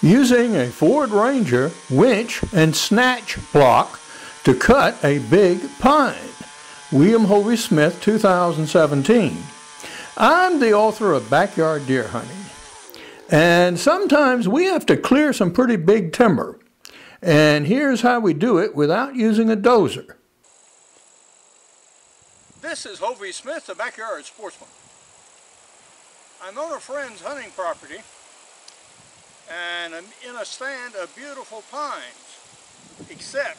using a Ford Ranger winch and snatch block to cut a big pine. William Hovey Smith, 2017. I'm the author of Backyard Deer Hunting, and sometimes we have to clear some pretty big timber, and here's how we do it without using a dozer. This is Hovey Smith, the Backyard Sportsman. I'm on a friend's hunting property, and I'm in a stand of beautiful pines, except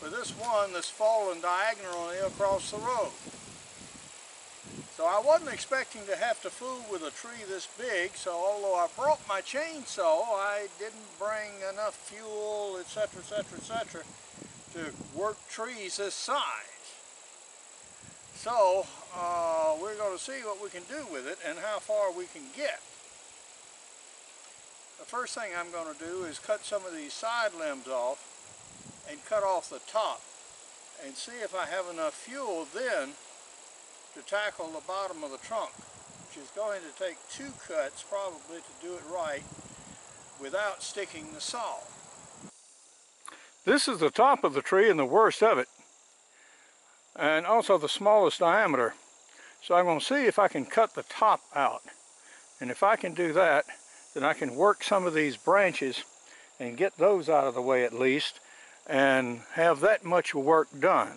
for this one that's fallen diagonally across the road. So I wasn't expecting to have to fool with a tree this big, so although I brought my chainsaw, I didn't bring enough fuel, etc., etc., etc., to work trees this size. So we're going to see what we can do with it and how far we can get. The first thing I'm going to do is cut some of these side limbs off and cut off the top and see if I have enough fuel then to tackle the bottom of the trunk, which is going to take 2 cuts probably to do it right without sticking the saw. This is the top of the tree and the worst of it, and also the smallest diameter. So I'm going to see if I can cut the top out, and if I can do that, then I can work some of these branches and get those out of the way at least and have that much work done.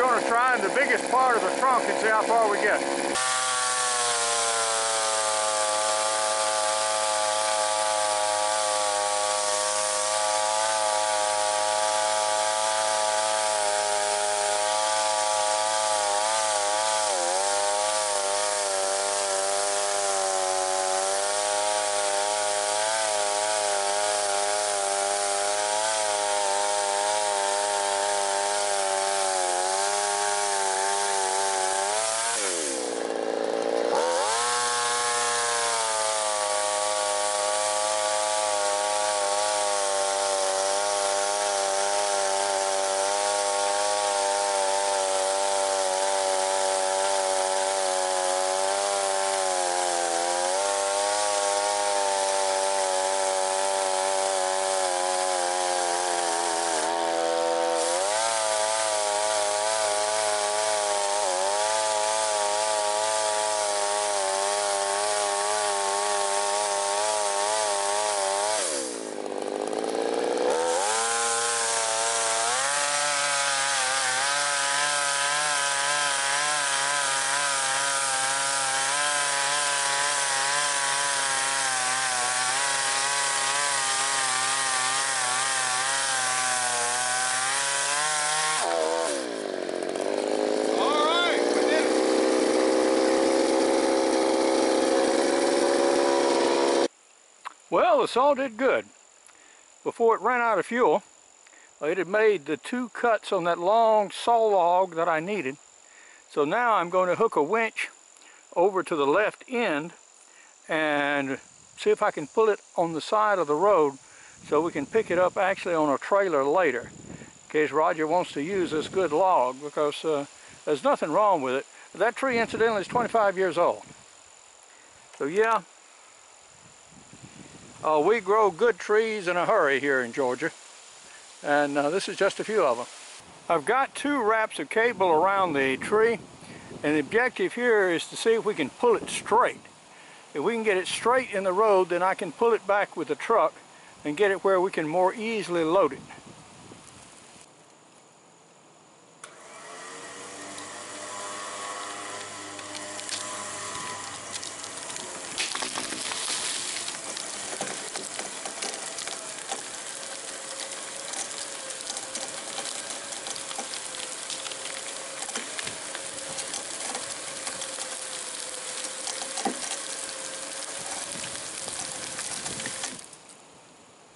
going to try in the biggest part of the trunk and see how far we get. Well, the saw did good. Before it ran out of fuel, it had made the 2 cuts on that long saw log that I needed. So now I'm going to hook a winch over to the left end and see if I can pull it on the side of the road so we can pick it up actually on a trailer later, in case Roger wants to use this good log, because there's nothing wrong with it. That tree, incidentally, is 25 years old. So yeah, we grow good trees in a hurry here in Georgia, and this is just a few of them. I've got 2 wraps of cable around the tree, and the objective here is to see if we can pull it straight. If we can get it straight in the road, then I can pull it back with the truck and get it where we can more easily load it.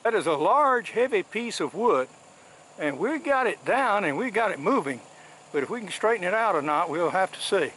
That is a large, heavy piece of wood, and we got it down and we got it moving, but if we can straighten it out or not, we'll have to see.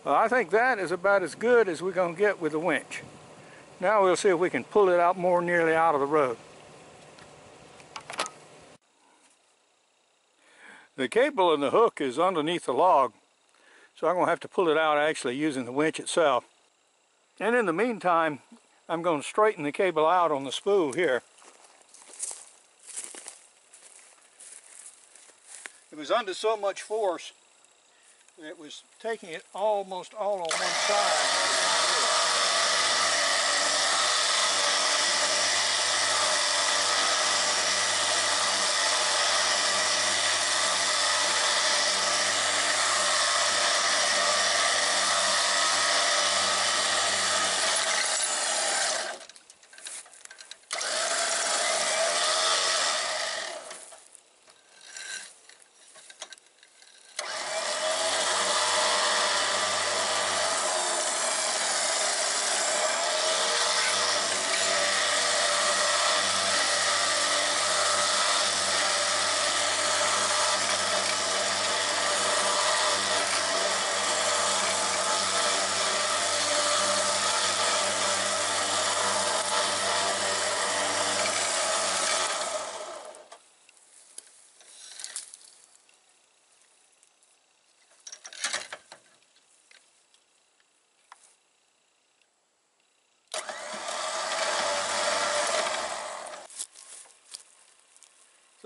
Well, I think that is about as good as we're going to get with the winch. Now we'll see if we can pull it out more nearly out of the road. The cable and the hook is underneath the log, so I'm going to have to pull it out actually using the winch itself. And in the meantime, I'm going to straighten the cable out on the spool here. It was under so much force that it was taking it almost all on one side.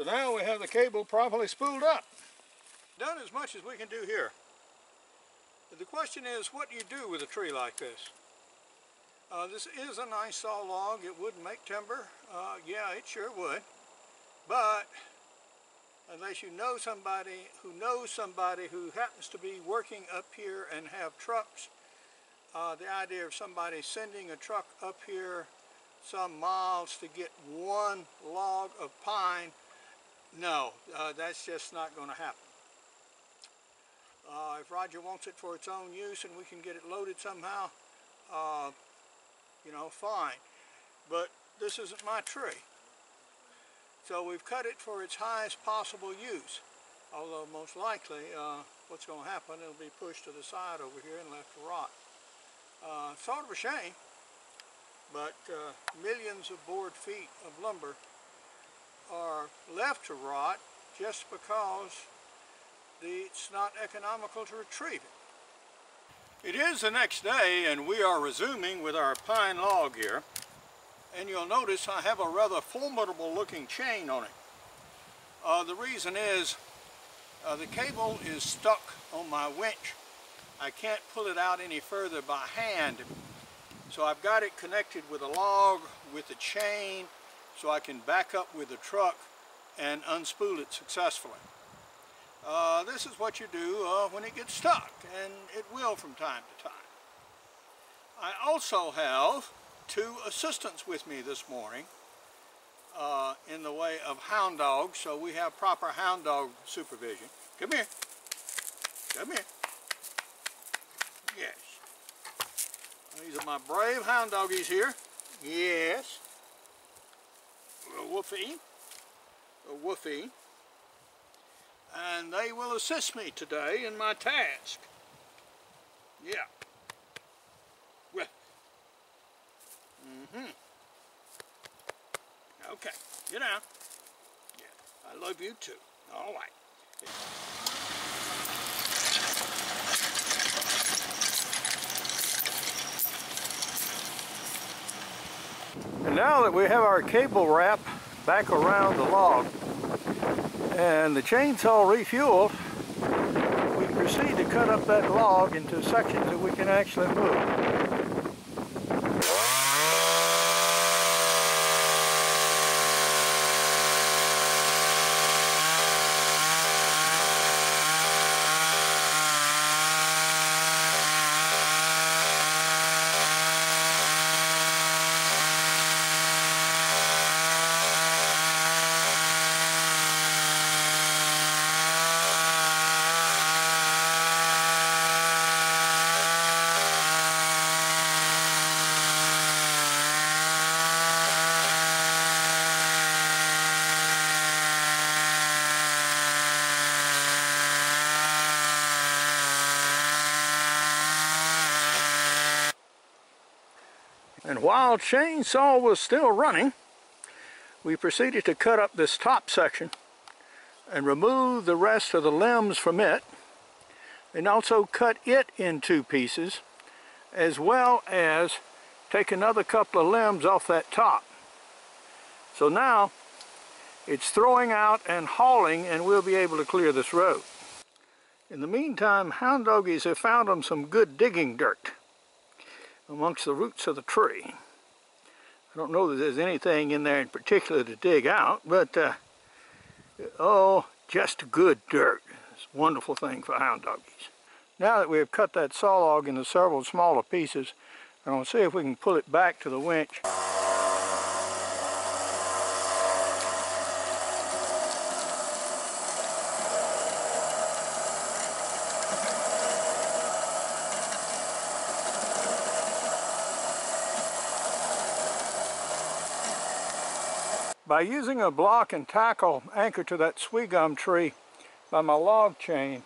So now we have the cable properly spooled up. Done as much as we can do here. The question is, what do you do with a tree like this? This is a nice saw log. It would make timber. Yeah, it sure would. But unless you know somebody who happens to be working up here and have trucks, the idea of somebody sending a truck up here some miles to get one log of pine, no, that's just not going to happen. If Roger wants it for its own use and we can get it loaded somehow, you know, fine. But this isn't my tree. So we've cut it for its highest possible use. Although most likely what's going to happen, it'll be pushed to the side over here and left to rot. Sort of a shame, but millions of board feet of lumber are left to rot just because it's not economical to retrieve it. It is the next day and we are resuming with our pine log here. And you'll notice I have a rather formidable looking chain on it. The reason is the cable is stuck on my winch. I can't pull it out any further by hand. So I've got it connected with a log, with a chain, so I can back up with the truck and unspool it successfully. This is what you do when it gets stuck, and it will from time to time. I also have two assistants with me this morning in the way of hound dogs, so we have proper hound dog supervision. Come here. Come here. Yes. These are my brave hound doggies here. Yes. A woofy. A woofy. And they will assist me today in my task. Yeah. Well. Okay, get out. Yeah, I love you too. All right. And now that we have our cable wrap back around the log and the chainsaw refueled, we proceed to cut up that log into sections that we can actually move. And while chainsaw was still running, we proceeded to cut up this top section and remove the rest of the limbs from it, and also cut it in two pieces, as well as take another couple of limbs off that top. So now it's throwing out and hauling, and we'll be able to clear this road. In the meantime, hound doggies have found them some good digging dirt amongst the roots of the tree. I don't know that there's anything in there in particular to dig out, but oh, just good dirt. It's a wonderful thing for hound doggies. Now that we have cut that saw log into several smaller pieces, I'm going to see if we can pull it back to the winch. By using a block and tackle anchored to that sweetgum tree by my log chain,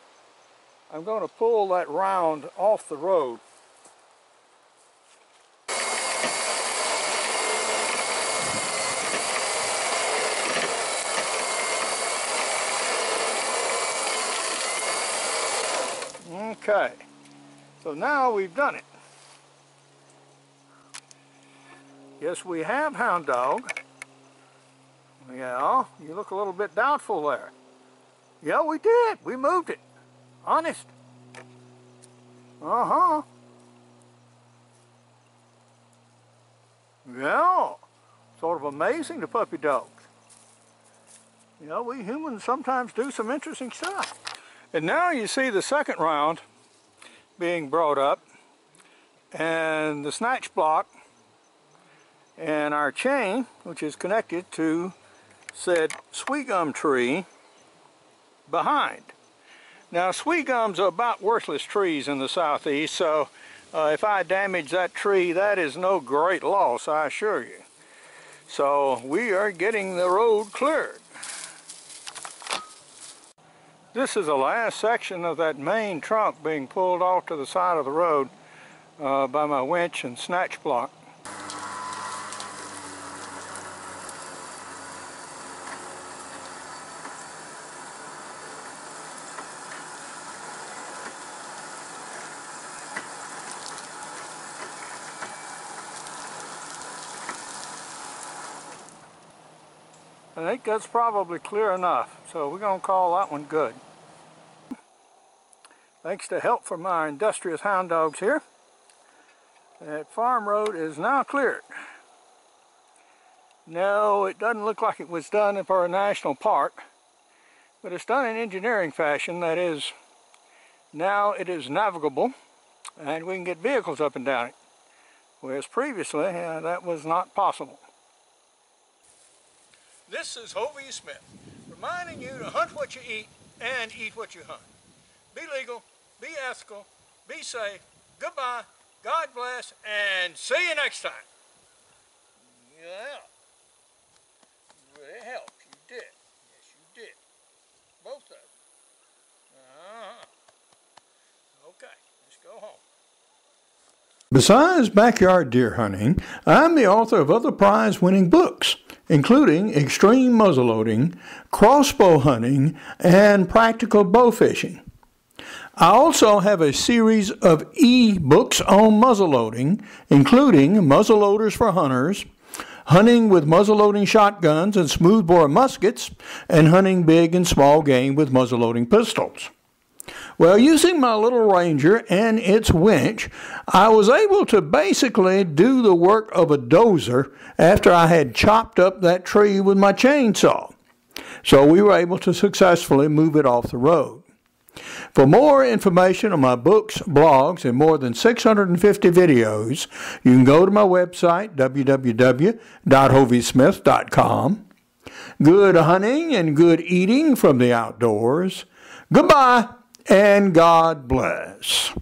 I'm going to pull that round off the road. Okay, so now we've done it. Yes, we have hound dog. Yeah, you look a little bit doubtful there. Yeah, we did. We moved it. Honest. Uh-huh. Yeah. Sort of amazing, the puppy dogs. You know, we humans sometimes do some interesting stuff. And now you see the second round being brought up, and the snatch block and our chain, which is connected to said sweet gum tree behind. Now, sweet gums are about worthless trees in the southeast, so if I damage that tree, that is no great loss, I assure you. So we are getting the road cleared. This is the last section of that main trunk being pulled off to the side of the road by my winch and snatch block. I think that's probably clear enough, so we're going to call that one good. Thanks to help from our industrious hound dogs here, that farm road is now cleared. No, it doesn't look like it was done for a national park, but it's done in engineering fashion. That is, now it is navigable and we can get vehicles up and down it, whereas previously that was not possible. This is Hovey Smith, reminding you to hunt what you eat and eat what you hunt. Be legal, be ethical, be safe. Goodbye, God bless, and see you next time. Yeah, really helped. You did. Yes, you did. Both of them. Okay, let's go home. Besides backyard deer hunting, I'm the author of other prize-winning books, including Extreme Muzzleloading, Crossbow Hunting, and Practical Bow Fishing. I also have a series of e-books on muzzleloading, including Muzzleloaders for Hunters, Hunting with Muzzleloading Shotguns and Smoothbore Muskets, and Hunting Big and Small Game with Muzzleloading Pistols. Well, using my little Ranger and its winch, I was able to basically do the work of a dozer after I had chopped up that tree with my chainsaw. So we were able to successfully move it off the road. For more information on my books, blogs, and more than 650 videos, you can go to my website, www.hoveysmith.com. Good hunting and good eating from the outdoors. Goodbye. And God bless.